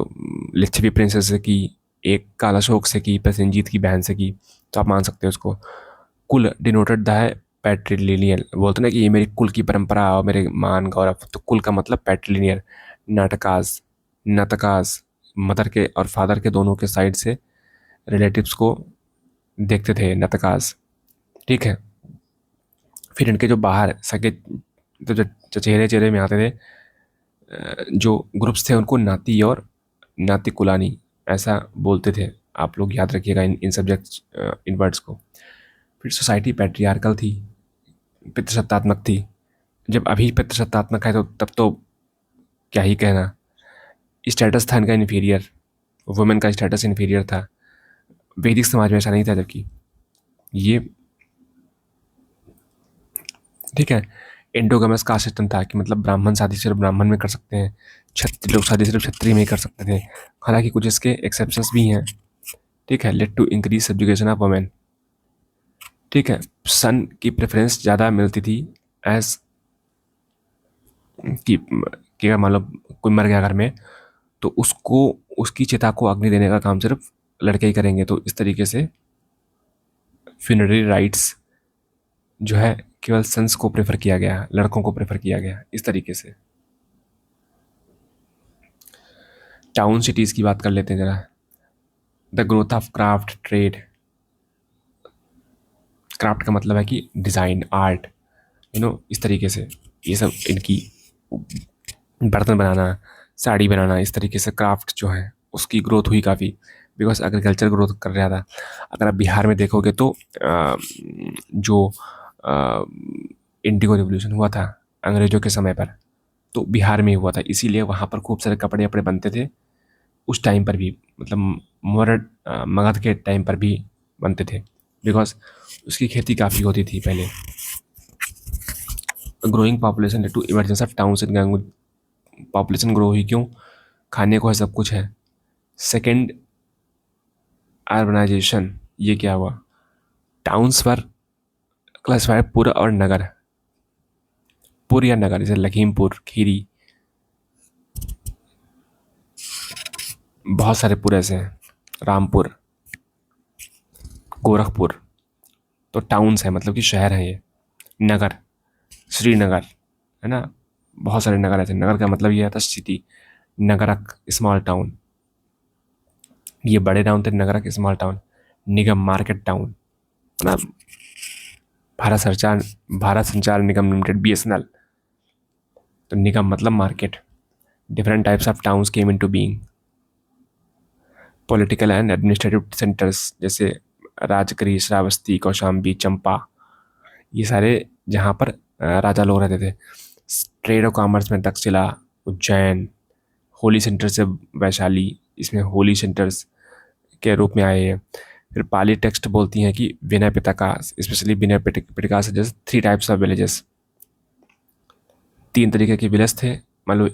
Speaker 1: लिच्छवी प्रिंसेस से की, एक कालाशोक से की, प्रसेनजीत की बहन से की। तो आप मान सकते हो उसको। कुल डिनोटेड द है पैट्रिलिनियल, बोलते ना कि ये मेरी कुल की परंपरा और मेरे मान गौरव, तो कुल का मतलब पैट्रिलिनियल। नाटकाज, नाटकाज, मदर के और फादर के दोनों के साइड से रिलेटिव्स को देखते थे, नाटकाज, ठीक है। फिर इनके जो बाहर सगे जो चचेरे चेहरे में आते थे, जो ग्रुप्स थे उनको नाती और नाती कुलानी ऐसा बोलते थे। आप लोग याद रखिएगा इन सब्जेक्ट्स, इन वर्ड्स को। फिर सोसाइटी पैट्रियार्कल थी, पितृसत्तात्मक थी। जब अभी पितृसत्तात्मक है तो तब तो क्या ही कहना। स्टेटस था इनका इन्फीरियर, वुमेन का स्टेटस इन्फीरियर था। वैदिक समाज में ऐसा नहीं था, जबकि ये ठीक है। एंडोगमस कास्ट सिस्टम था कि मतलब ब्राह्मण शादी सिर्फ ब्राह्मण में कर सकते हैं, क्षत्रिय लोग शादी सिर्फ क्षत्रिय में ही कर सकते थे। हालांकि कुछ इसके एक्सेप्शंस भी हैं। ठीक है। Led to increase subjugation of women. ठीक है। सन की प्रेफरेंस ज़्यादा मिलती थी एज कि अगर मान लो कोई मर गया घर में, तो उसको उसकी चिता को अग्नि देने का काम सिर्फ लड़के ही करेंगे। तो इस तरीके से फ्यूनररी राइट्स जो है केवल सन्स को प्रेफर किया गया, लड़कों को प्रेफर किया गया इस तरीके से। टाउन सिटीज़ की बात कर लेते हैं ज़रा। The growth of craft trade. Craft का मतलब है कि डिज़ाइन, आर्ट, इस तरीके से ये सब इनकी बर्तन बनाना, साड़ी बनाना, इस तरीके से क्राफ्ट जो है उसकी ग्रोथ हुई काफ़ी, बिकॉज एग्रीकल्चर ग्रोथ कर रहा था। अगर आप बिहार में देखोगे तो जो इंडिगो रिवोल्यूशन हुआ था अंग्रेज़ों के समय पर, तो बिहार में ही हुआ था, इसीलिए वहाँ पर खूब सारे कपड़े वपड़े बनते थे उस टाइम पर भी, मतलब मौर्य मगध के टाइम पर भी बनते थे, बिकॉज उसकी खेती काफ़ी होती थी पहले। Growing population to emergence of towns in गंगू। पॉपुलेशन ग्रो हुई क्यों? खाने को है, सब कुछ है। Second, urbanisation. ये क्या हुआ? टाउन्स पर क्लासिफाइड पुर और नगर। पुर या नगर, जैसे लखीमपुर खीरी, बहुत सारे पुर ऐसे हैं, रामपुर, गोरखपुर। तो टाउन्स है मतलब कि शहर है ये। नगर, श्रीनगर, है ना, बहुत सारे नगर ऐसे। नगर का मतलब ये आता सिटी, नगरक स्मॉल टाउन। ये बड़े टाउन थे, नगरक स्मॉल टाउन। निगम मार्केट टाउन, मतलब भारत संचार निगम लिमिटेड, BSNL। तो निगम मतलब market. Different types of towns came into being. Political and administrative centres, जैसे राजगिरी, श्रावस्ती, कौशाम्बी, चंपा, ये सारे जहाँ पर राजा लोग रहते थे। ट्रेड और कॉमर्स में तक्षशिला, उज्जैन। होली सेंटर से वैशाली, इसमें होली सेंटर्स के रूप में आए हैं। फिर पाली टेक्स्ट बोलती हैं कि विनय पिटका, स्पेशली विनय पिटका से जैसे 3 टाइप्स ऑफ विलेजेस, 3 तरीके के विलेज थे। मान लो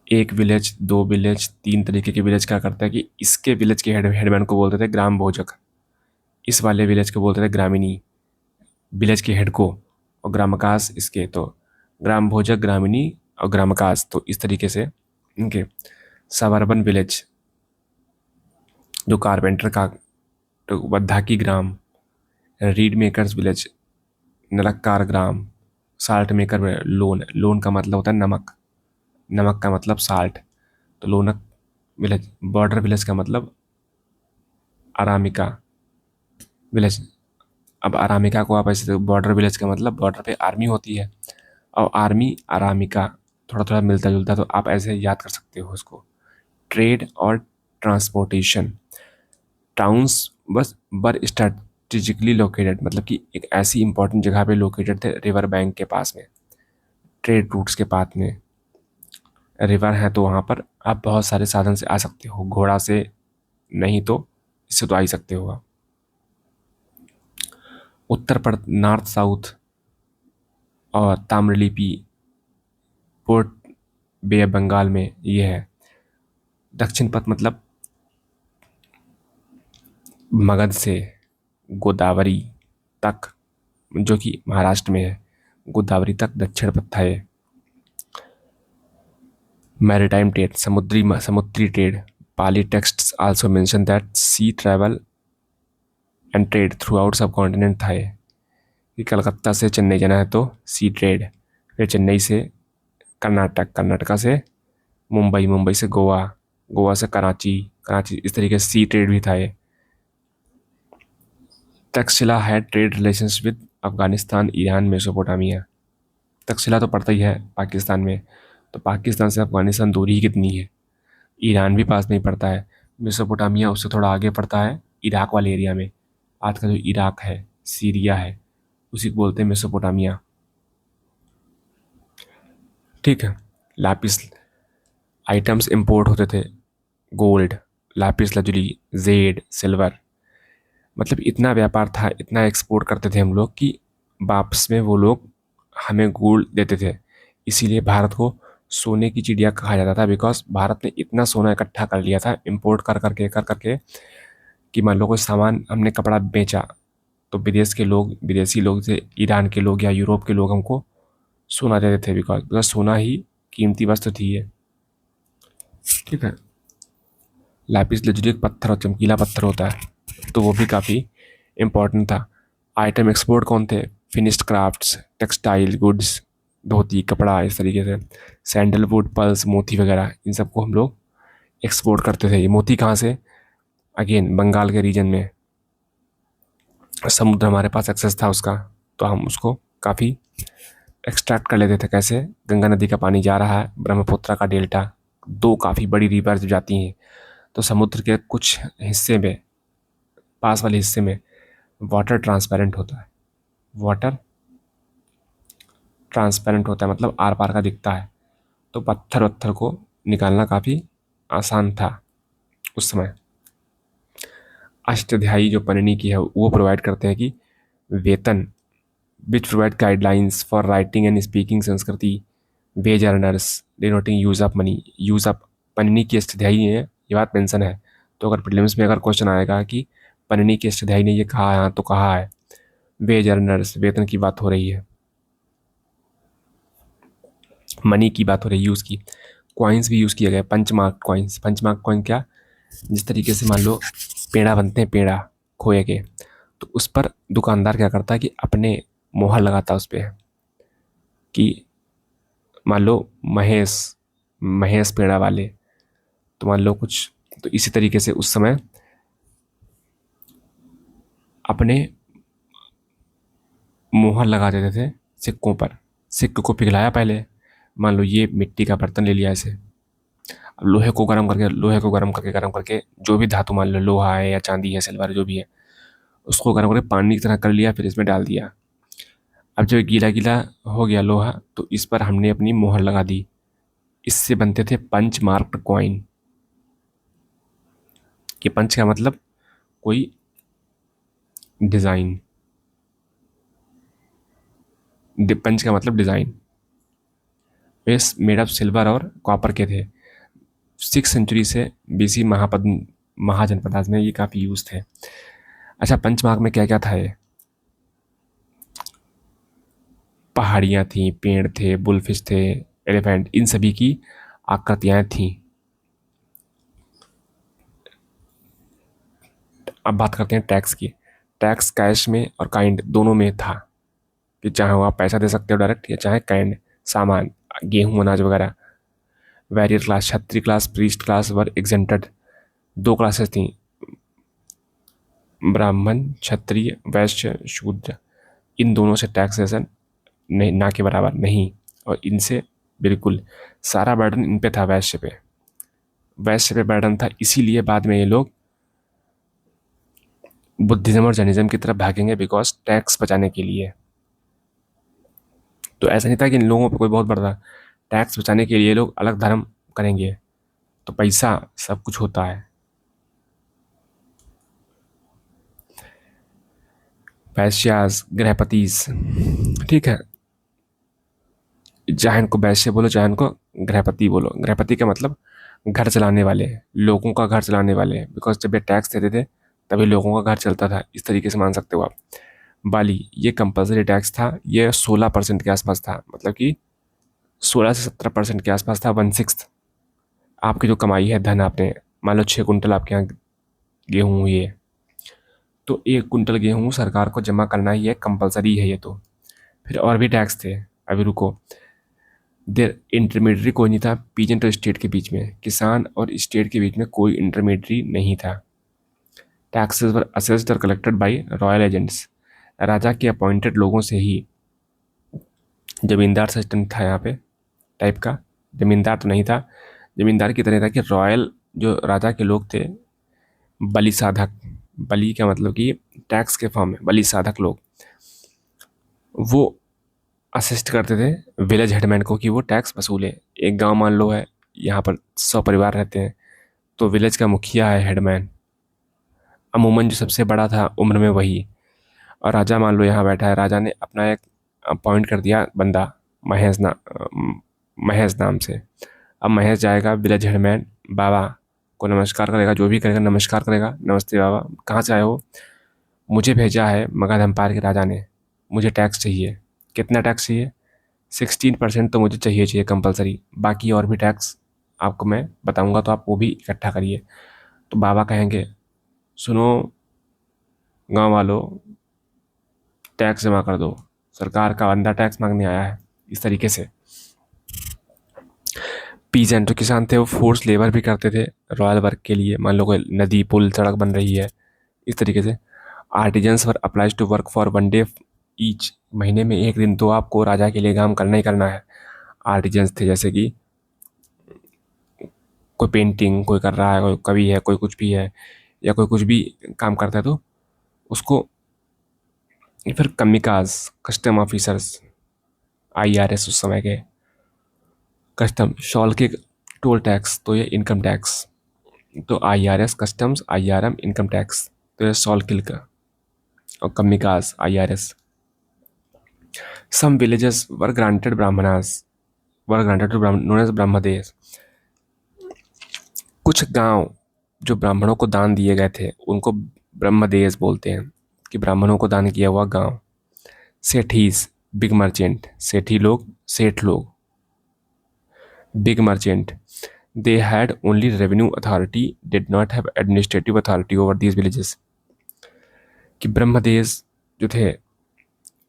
Speaker 1: 1 विलेज, 2 विलेज, 3 तरीके के विलेज क्या करता है कि इसके विलेज के हेडमैन को बोलते थे ग्राम भोजक, इस वाले विलेज को बोलते थे ग्रामीणी, विलेज के हेड को, और ग्रामकास इसके। तो ग्राम भोजक, ग्रामीणी और ग्रामकास, तो इस तरीके से इनके। सबअर्बन विलेज, जो कारपेंटर का, तो वद्धाकी ग्राम, रीड मेकर्स विलेज, नलक्कार ग्राम, साल्ट मेकर लोन। लोन का मतलब होता है नमक, नमक का मतलब साल्ट, तो लोनक विलेज। बॉर्डर विलेज का मतलब अरामिका विलेज। अब अरामिका को आप ऐसे, बॉर्डर विलेज का मतलब बॉर्डर पे आर्मी होती है, और आर्मी अरामिका थोड़ा थोड़ा मिलता जुलता, तो आप ऐसे याद कर सकते हो उसको। ट्रेड और ट्रांसपोर्टेशन। टाउन्स बस बर स्ट्रेटेजिकली लोकेटेड, मतलब कि एक ऐसी इंपॉर्टेंट जगह पे लोकेटेड थे रिवर बैंक के पास में, ट्रेड रूट्स के पास में। रिवर है तो वहाँ पर आप बहुत सारे साधन से आ सकते हो, घोड़ा से नहीं तो इससे तो आ ही सकते हो आप। उत्तर पर नॉर्थ साउथ और ताम्रलिपि, पोर्ट बे ऑफ बंगाल में ये है। दक्षिण पथ मतलब मगध से गोदावरी तक, जो कि महाराष्ट्र में है, गोदावरी तक दक्षिण पथ था ये। मैरीटाइम ट्रेड, समुद्री trade. Pali texts also mention that sea travel and trade throughout subcontinent था ये, कि कलकत्ता से चेन्नई जाना है तो सी ट्रेड, फिर चेन्नई से कर्नाटक, कर्नाटका से मुंबई, मुंबई से गोवा, गोवा से कराची, कराची, इस तरीके से सी ट्रेड भी था ये। तक्षशिला है trade relations with Afghanistan, Iran, Mesopotamia. Takshashila तो पड़ता ही है पाकिस्तान में, तो पाकिस्तान से अफगानिस्तान दूरी ही कितनी है। ईरान भी पास में ही पड़ता है। मेसोपोटामिया उससे थोड़ा आगे पड़ता है, इराक वाले एरिया में। आज का जो इराक है, सीरिया है, उसी को बोलते हैं मेसोपोटामिया। ठीक है। लापिस आइटम्स इंपोर्ट होते थे, gold, lapis lazuli, Z, silver. मतलब इतना व्यापार था, इतना एक्सपोर्ट करते थे हम लोग कि वापस में वो लोग हमें गोल्ड देते थे। इसीलिए भारत को सोने की चिड़िया कहा जाता था, बिकॉज भारत ने इतना सोना इकट्ठा कर लिया था इंपोर्ट कर करके कि मान लो कोई सामान हमने कपड़ा बेचा, तो विदेश के लोग, विदेशी लोग जैसे ईरान के लोग या यूरोप के लोग हमको सोना देते थे, बिकॉज बिकॉज सोना ही कीमती वस्तु थी ये। ठीक है। लैपिस लजुली एक पत्थर और चमकीला पत्थर होता है, तो वो भी काफ़ी इम्पोर्टेंट था। आइटम एक्सपोर्ट कौन थे? फिनिश्ड क्राफ्ट्स, टेक्सटाइल गुड्स, धोती, कपड़ा, इस तरीके से। सैंडलवुड, पर्ल्स, मोती वगैरह, इन सबको हम लोग एक्सपोर्ट करते थे। ये मोती कहाँ से? अगेन बंगाल के रीजन में समुद्र हमारे पास एक्सेस था उसका, तो हम उसको काफ़ी एक्सट्रैक्ट कर लेते थे। कैसे? गंगा नदी का पानी जा रहा है, ब्रह्मपुत्र का डेल्टा, दो काफ़ी बड़ी रिवर जब जाती हैं, तो समुद्र के कुछ हिस्से में, पास वाले हिस्से में वाटर ट्रांसपेरेंट होता है। वाटर ट्रांसपेरेंट होता है मतलब आर पार का दिखता है, तो पत्थर वत्थर को निकालना काफ़ी आसान था उस समय। अष्टाध्यायी जो पनिनी की है वो प्रोवाइड करते हैं कि वेतन, which provide guidelines for writing and speaking Sanskrit, wage earners denoting use of money. Use of Panini की अष्टाध्यायी है, ये बात मेंशन है। तो अगर प्रीलिम्स में अगर क्वेश्चन आएगा कि पनिनी की अष्टाध्यायी ने ये कहा है, तो कहा है वेज अर्नर्स, वेतन की बात हो रही है, मनी की बात हो रही है, यूज़ की। कॉइन्स भी यूज़ किया गया, पंचमार्क कॉइन्स। पंचमार्क कॉइन क्या? जिस तरीके से मान लो पेड़ा बनते हैं, पेड़ा खोए के, तो उस पर दुकानदार क्या करता है कि अपने मोहर लगाता है उस पर, कि मान लो महेश, महेश पेड़ा वाले, तो मान लो कुछ, तो इसी तरीके से उस समय अपने मोहर लगा देते थे सिक्कों पर। सिक्के को पिघलाया पहले, मान लो ये मिट्टी का बर्तन ले लिया ऐसे, अब लोहे को गर्म करके, लोहे को गर्म करके जो भी धातु, मान लो लोहा है या चांदी है, सिल्वर जो भी है, उसको गर्म करके पानी की तरह कर लिया, फिर इसमें डाल दिया। अब जब गीला गीला हो गया लोहा, तो इस पर हमने अपनी मोहर लगा दी। इससे बनते थे पंच मार्क्ड कॉइन। कि पंच का मतलब कोई डिज़ाइन, पंच का मतलब design. Way made of silver और कॉपर के थे। 6 सेंचुरी से बीसी महाजनपदास में ये काफ़ी यूज थे। अच्छा, पंचमार्ग में क्या क्या था? ये पहाड़ियाँ थी, पेड़ थे, बुलफिश थे, एलिफेंट, इन सभी की आकृतियाँ थीं। अब बात करते हैं टैक्स की। टैक्स कैश में और काइंड दोनों में था, कि चाहे वो आप पैसा दे सकते हो डायरेक्ट, या चाहे काइंड, सामान, गेहूं, अनाज वगैरह। वैरियर क्लास, क्षत्रिय क्लास, प्रीस्ट क्लास वर एग्जेंटेड। दो क्लासेस थी, ब्राह्मण, क्षत्रिय, वैश्य, शूद्र। इन दोनों से टैक्सेशन नहीं, ना के बराबर नहीं, और इनसे बिल्कुल सारा बर्डन इन पे था, वैश्य पे। वैश्य पे बर्डन था, इसीलिए बाद में ये लोग बुद्धिज्म और जैनिज्म की तरफ भागेंगे, बिकॉज टैक्स बचाने के लिए। तो ऐसा नहीं था कि इन लोगों पे कोई बहुत बड़ा था, टैक्स बचाने के लिए लोग अलग धर्म करेंगे, तो पैसा सब कुछ होता है। वैश्यास, गृहपतिस, ठीक है, चाहे इनको वैश्य बोलो, चाहे इनको गृहपति बोलो। गृहपति का मतलब घर चलाने वाले, लोगों का घर चलाने वाले, बिकॉज जब ये टैक्स देते थे तभी लोगों का घर चलता था, इस तरीके से मान सकते हो आप। बाली, ये कंपलसरी टैक्स था, ये 16% के आसपास था, मतलब कि 16 से 17% के आसपास था। 1/6 आपकी जो कमाई है, धन आपने, मान लो 6 कुंटल आपके यहाँ गेहूँ हुई है, तो 1 कुंटल गेहूँ सरकार को जमा करना ही है, कंपलसरी है ये तो। फिर और भी टैक्स थे, अभी रुको। देर इंटरमीडियरी कोई नहीं था पीजेंट और स्टेट के बीच में, किसान और स्टेट के बीच में कोई इंटरमीडियरी नहीं था। टैक्सेस वर असेस्ड और कलेक्टेड बाय रॉयल एजेंट्स। राजा के अपॉइंटेड लोगों से ही, जमींदार सिस्टम था यहाँ पे टाइप का, जमींदार तो नहीं था, जमींदार की तरह था कि रॉयल जो राजा के लोग थे, बलि साधक, बलि का मतलब कि टैक्स के फॉर्म में बलि साधक लोग, वो असिस्ट करते थे विलेज हेडमैन को कि वो टैक्स वसूले। एक गांव मान लो है, यहाँ पर 100 परिवार रहते हैं, तो विलेज का मुखिया है हेडमैन, अमूमन जो सबसे बड़ा था उम्र में वही। और राजा मान लो यहाँ बैठा है, राजा ने अपना एक अपॉइंट कर दिया बंदा, महेश नाम से। अब महेश जाएगा विलेज हेडमैन बाबा को नमस्कार करेगा, जो भी करेगा नमस्कार करेगा, नमस्ते बाबा, कहाँ से आए हो? मुझे भेजा है मगध एम्पायर के राजा ने, मुझे टैक्स चाहिए। कितना टैक्स चाहिए? 16% तो मुझे चाहिए चाहिए कंपलसरी, बाकी और भी टैक्स आपको मैं बताऊंगा, तो आप वो भी इकट्ठा करिए। तो बाबा कहेंगे, सुनो गांव वालों, टैक्स जमा कर दो, सरकार का बंदा टैक्स मांगने आया है। इस तरीके से पीजेंट जो किसान थे वो फोर्स लेबर भी करते थे रॉयल वर्क के लिए, मान लो कोई नदी पुल सड़क बन रही है, इस तरीके से। Artisans were applies to work for 1 day each, महीने में एक दिन तो आपको राजा के लिए काम करना ही करना है। आर्टिजन्स थे जैसे कि कोई पेंटिंग कोई कर रहा है, कोई कवि है, कोई कुछ भी है, या कोई कुछ भी काम करता है, तो उसको। फिर कमिकाज, कस्टम ऑफिसर्स, आईआरएस उस समय के, कस्टम शॉल के टोल टैक्स, तो ये इनकम टैक्स, तो IRS customs, IRM income tax, तो ये सॉल किल का। और कमिकाज IRS. Some villages were granted Brahmanas, were granted to known as Brahmadesha. कुछ गांव जो ब्राह्मणों को दान दिए गए थे उनको ब्रह्मदेश बोलते हैं, कि ब्राह्मणों को दान किया हुआ गांव। सेठीज, बिग मर्चेंट, सेठी लोग, सेठ लोग, big merchant, they had only revenue authority, did not have administrative authority over these villages. कि ब्रह्मदेश जो थे,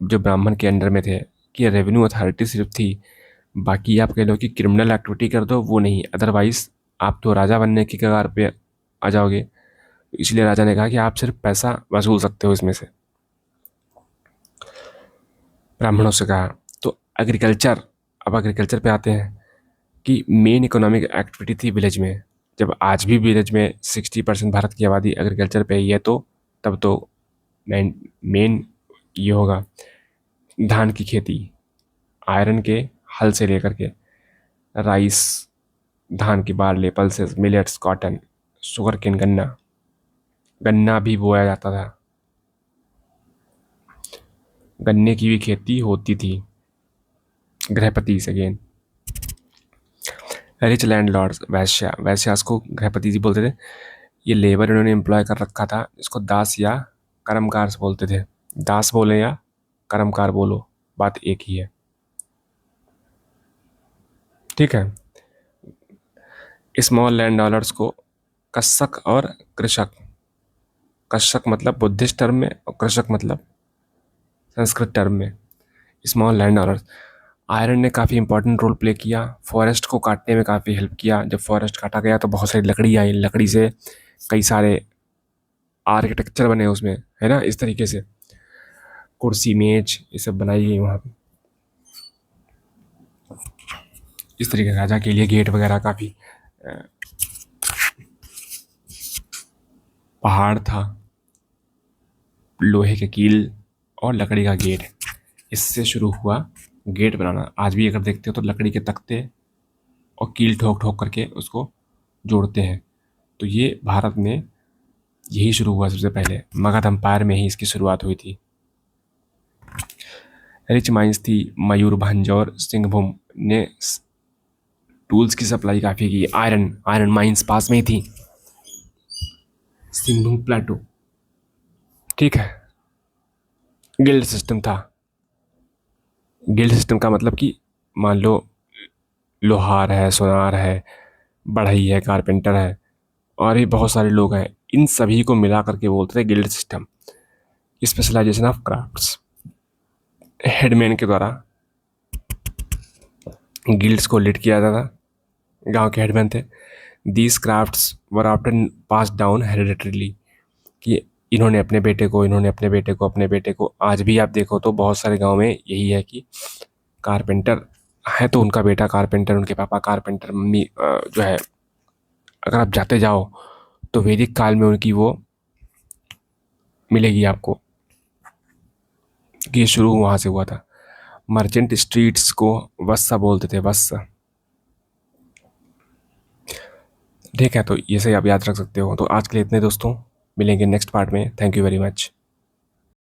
Speaker 1: जो ब्राह्मण के अंडर में थे, कि रेवेन्यू अथॉरिटी सिर्फ थी, बाकी आप कह लो कि क्रिमिनल एक्टिविटी कर दो वो नहीं, अदरवाइज आप तो राजा बनने की कगार पे आ जाओगे। इसलिए राजा ने कहा कि आप सिर्फ पैसा वसूल सकते हो इसमें से, ब्राह्मणों से कहा। तो एग्रीकल्चर, अब एग्रीकल्चर पे आते हैं, कि मेन इकोनॉमिक एक्टिविटी थी विलेज में। जब आज भी विलेज में 60% भारत की आबादी एग्रीकल्चर पे ही है, तो तब तो मेन मेन ये होगा धान की खेती, आयरन के हल से लेकर के राइस, धान की barley, pulses, millets, cotton, sugarcane, गन्ना, गन्ना भी बोया जाता था, गन्ने की भी खेती होती थी। गृहपति अगेन, रिच लैंडलॉर्ड्स, वैश्या, वैश्यास को गृहपति जी बोलते थे। ये लेबर इन्होंने एम्प्लॉय कर रखा था, इसको दास या कर्मकार से बोलते थे। दास बोले या कर्मकार बोलो, बात एक ही है, ठीक है। स्मॉल लैंड डॉलर्स को कृषक और कृषक, कृषक मतलब बुद्धिस्ट टर्म में और कृषक मतलब संस्कृत टर्म में, स्मॉल लैंड डॉलर्स। आयरन ने काफ़ी इंपॉर्टेंट रोल प्ले किया, फॉरेस्ट को काटने में काफ़ी हेल्प किया। जब फॉरेस्ट काटा गया तो बहुत सारी लकड़ी आई, लकड़ी से कई सारे आर्किटेक्चर बने उसमें, है ना, इस तरीके से कुर्सी मेज ये सब बनाई गई वहाँ पे। इस तरीके से राजा के लिए गेट वगैरह काफ़ी, पहाड़ था, लोहे के कील और लकड़ी का गेट, इससे शुरू हुआ गेट बनाना। आज भी अगर देखते हो तो लकड़ी के तख्ते और कील ठोक ठोक करके उसको जोड़ते हैं। तो ये भारत में यही शुरू हुआ सबसे पहले, मगध एम्पायर में ही इसकी शुरुआत हुई थी। रिच माइंस थी, मयूरभंज और सिंहभूम ने टूल्स की सप्लाई काफ़ी की। आयरन, आयरन माइंस पास में ही थी, सिंहभूम प्लाटो, ठीक है। गिल्ड सिस्टम था। गिल्ड सिस्टम का मतलब कि मान लो लोहार है, सोनार है, बढ़ई है, कारपेंटर है, और भी बहुत सारे लोग हैं, इन सभी को मिला करके बोलते थे guild system. Specialisation of crafts, headman के द्वारा गिल्ड्स को लीड किया जाता था, गांव के हेडमैन थे। These crafts were often pass down hereditarily, कि इन्होंने अपने बेटे को, इन्होंने अपने बेटे को, अपने बेटे को। आज भी आप देखो तो बहुत सारे गांव में यही है कि कारपेंटर है तो उनका बेटा कारपेंटर, उनके पापा कारपेंटर, मम्मी जो है, अगर आप जाते जाओ तो वैदिक काल में उनकी वो मिलेगी आपको, कि ये शुरू वहाँ से हुआ था। मर्चेंट स्ट्रीट्स को वस्सा बोलते थे, वस्सा। ठीक है, तो ये सही आप याद रख सकते हो। तो आज के लिए इतने दोस्तों, मिलेंगे नेक्स्ट पार्ट में। Thank you very much.